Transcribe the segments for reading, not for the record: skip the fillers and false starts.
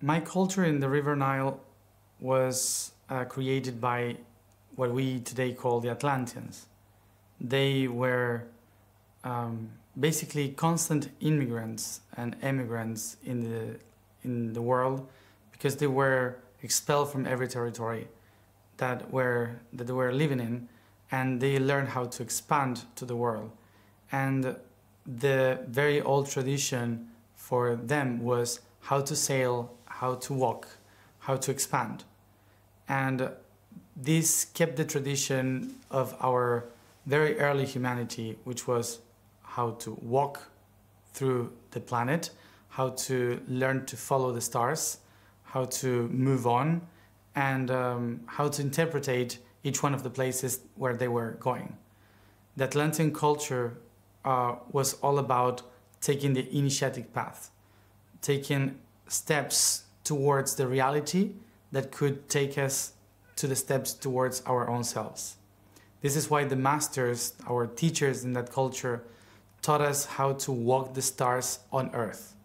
My culture in the River Nile was created by what we today call the Atlanteans. They were basically constant immigrants and emigrants in the world, because they were expelled from every territory that they were living in, and they learned how to expand to the world. And the very old tradition for them was how to sail, how to walk, how to expand. And this kept the tradition of our very early humanity, which was how to walk through the planet, how to learn to follow the stars, how to move on, and how to interpret each one of the places where they were going. The Atlantean culture was all about taking the initiatic path, taking steps towards the reality that could take us to the steps towards our own selves. This is why the masters, our teachers in that culture, taught us how to walk the stars on earth.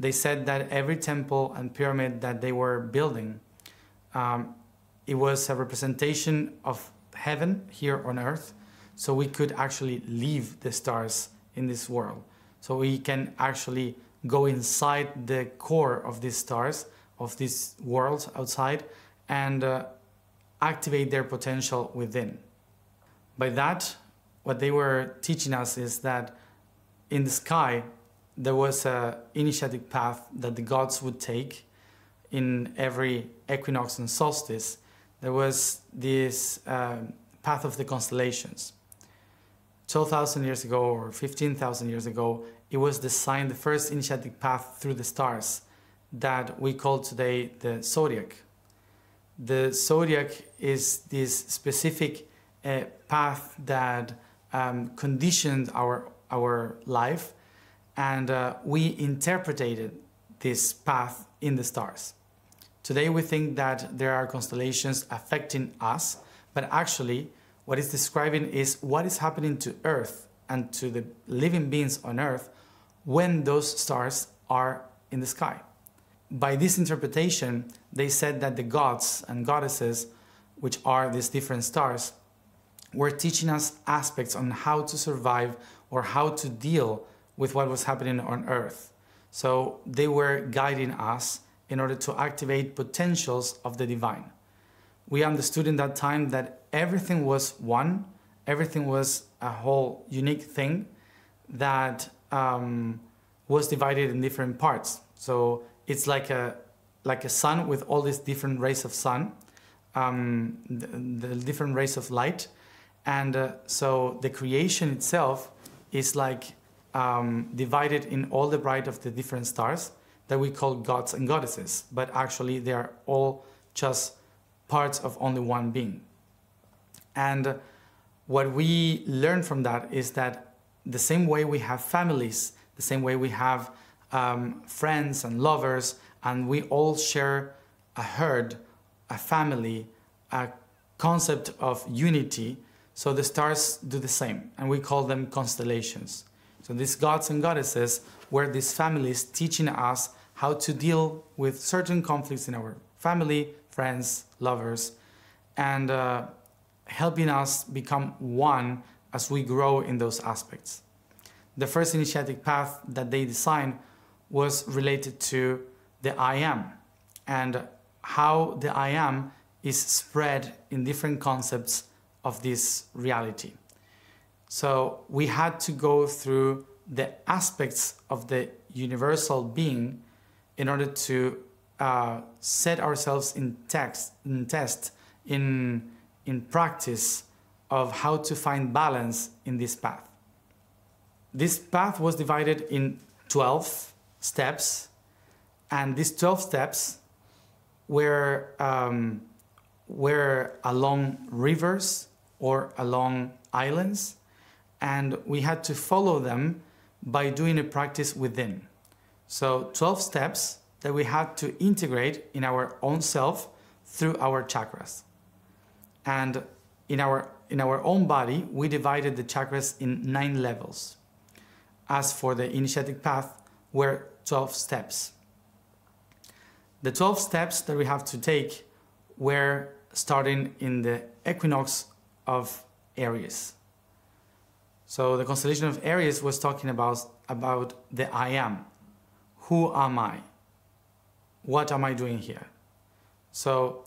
They said that every temple and pyramid that they were building, it was a representation of heaven here on earth, so we could actually leave the stars in this world. So we can actually go inside the core of these stars, of these worlds outside, and activate their potential within. By that, what they were teaching us is that in the sky, there was an initiatic path that the gods would take in every equinox and solstice. There was this path of the constellations. 12,000 years ago or 15,000 years ago, it was the first initiatic path through the stars that we call today the zodiac. The zodiac is this specific path that conditioned our life, and we interpreted this path in the stars. Today we think that there are constellations affecting us, but actually what it's describing is what is happening to Earth and to the living beings on Earth when those stars are in the sky. By this interpretation, they said that the gods and goddesses, which are these different stars, were teaching us aspects on how to survive or how to deal with what was happening on Earth. So they were guiding us in order to activate potentials of the divine. We understood in that time that everything was one, everything was a whole unique thing that was divided in different parts. So it's like a sun with all these different rays of sun, the different rays of light. And so the creation itself is like divided in all the bright of the different stars that we call gods and goddesses, but actually they are all just parts of only one being. And what we learn from that is that the same way we have families, the same way we have friends and lovers, and we all share a herd, a family, a concept of unity, so the stars do the same, and we call them constellations. So these gods and goddesses were these families teaching us how to deal with certain conflicts in our family, friends, lovers, and helping us become one as we grow in those aspects. The first initiatic path that they designed was related to the I am, and how the I am is spread in different concepts of this reality. So we had to go through the aspects of the universal being in order to set ourselves in test, in practice of how to find balance in this path. This path was divided in 12 steps, and these 12 steps were along rivers or along islands, and we had to follow them by doing a practice within. So 12 steps that we had to integrate in our own self through our chakras. And in our in our own body, we divided the chakras in 9 levels. As for the initiatic path, were 12 steps. The 12 steps that we have to take were starting in the equinox of Aries. So the constellation of Aries was talking about the I am. Who am I? What am I doing here? So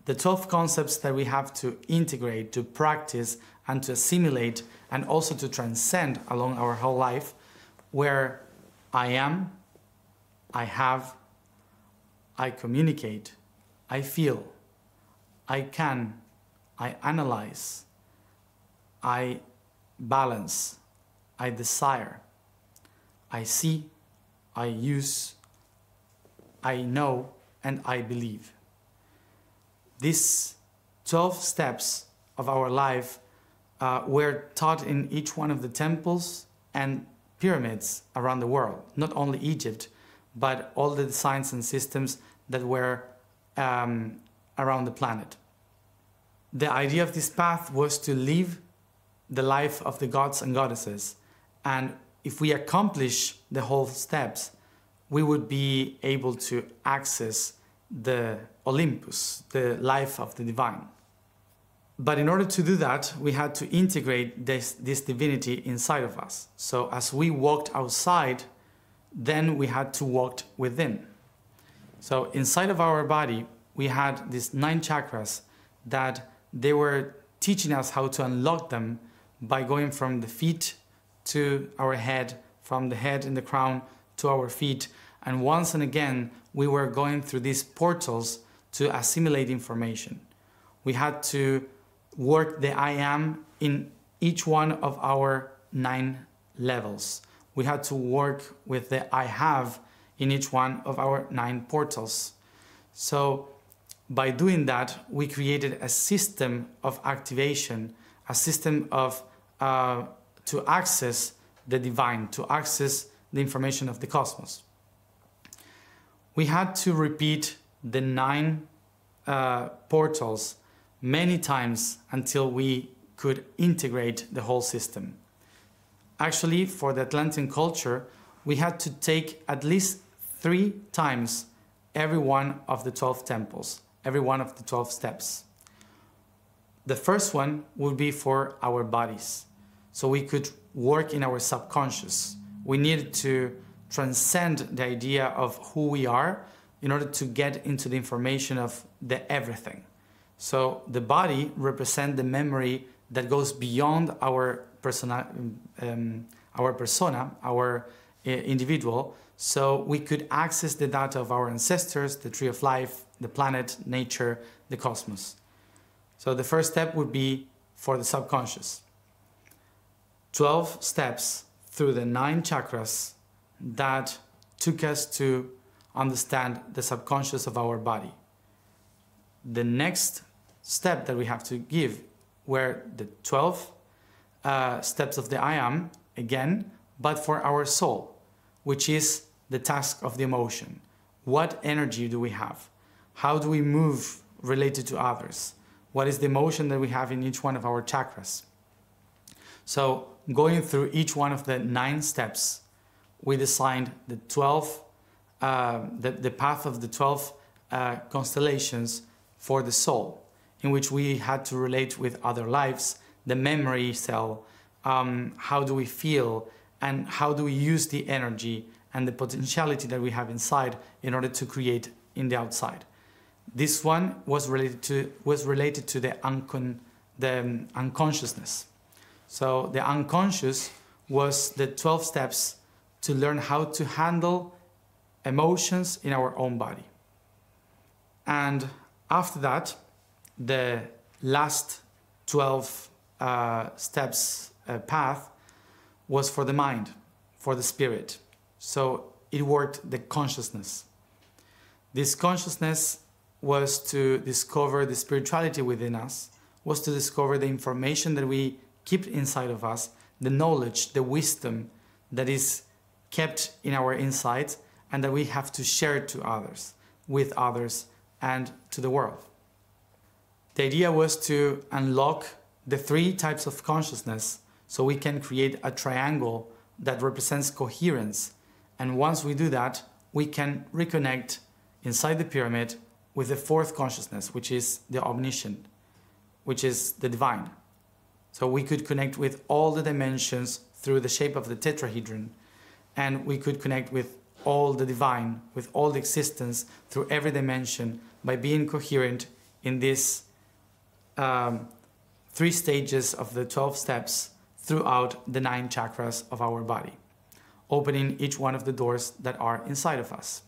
the 12 concepts that we have to integrate, to practice, and to assimilate, and also to transcend along our whole life, were I am, I have, I communicate, I feel, I can, I analyze, I balance, I desire, I see, I use, I know, and I believe. These 12 steps of our life were taught in each one of the temples and pyramids around the world, not only Egypt, but all the designs and systems that were around the planet. The idea of this path was to live the life of the gods and goddesses, and if we accomplish the whole steps, we would be able to access the Olympus, the life of the divine. But in order to do that, we had to integrate this divinity inside of us. So as we walked outside, then we had to walk within. So inside of our body, we had these 9 chakras that they were teaching us how to unlock them by going from the feet to our head, from the head and the crown to our feet. And once and again, we were going through these portals to assimilate information. We had to work the I am in each one of our 9 levels. We had to work with the I have in each one of our 9 portals. So by doing that, we created a system of activation, a system of to access the divine, to access the information of the cosmos. We had to repeat the 9 portals many times until we could integrate the whole system. Actually, for the Atlantean culture, we had to take at least 3 times every one of the 12 temples, every one of the 12 steps. The first one would be for our bodies. So we could work in our subconscious. We needed to transcend the idea of who we are in order to get into the information of the everything. So the body represents the memory that goes beyond our persona, our individual. So we could access the data of our ancestors, the tree of life, the planet, nature, the cosmos. So the first step would be for the subconscious. 12 steps through the 9 chakras that took us to understand the subconscious of our body. The next step that we have to give were the 12 steps of the I am, again, but for our soul, which is the task of the emotion. What energy do we have? How do we move related to others? What is the emotion that we have in each one of our chakras? So going through each one of the 9 steps, we designed the 12, the path of the 12 constellations for the soul, in which we had to relate with other lives, the memory cell, how do we feel, and how do we use the energy and the potentiality that we have inside in order to create in the outside. This one was related to the unconsciousness. So the unconscious was the 12 steps to learn how to handle emotions in our own body. And after that, the last 12 steps path was for the mind, for the spirit. So it worked the consciousness. This consciousness was to discover the spirituality within us, was to discover the information that we keep inside of us, the knowledge, the wisdom that is kept in our insides and that we have to share to others, with others, and to the world. The idea was to unlock the three types of consciousness so we can create a triangle that represents coherence. And once we do that, we can reconnect inside the pyramid with the fourth consciousness, which is the omniscient, which is the divine. So we could connect with all the dimensions through the shape of the tetrahedron, and we could connect with all the divine, with all the existence through every dimension by being coherent in these 3 stages of the 12 steps throughout the 9 chakras of our body, opening each one of the doors that are inside of us.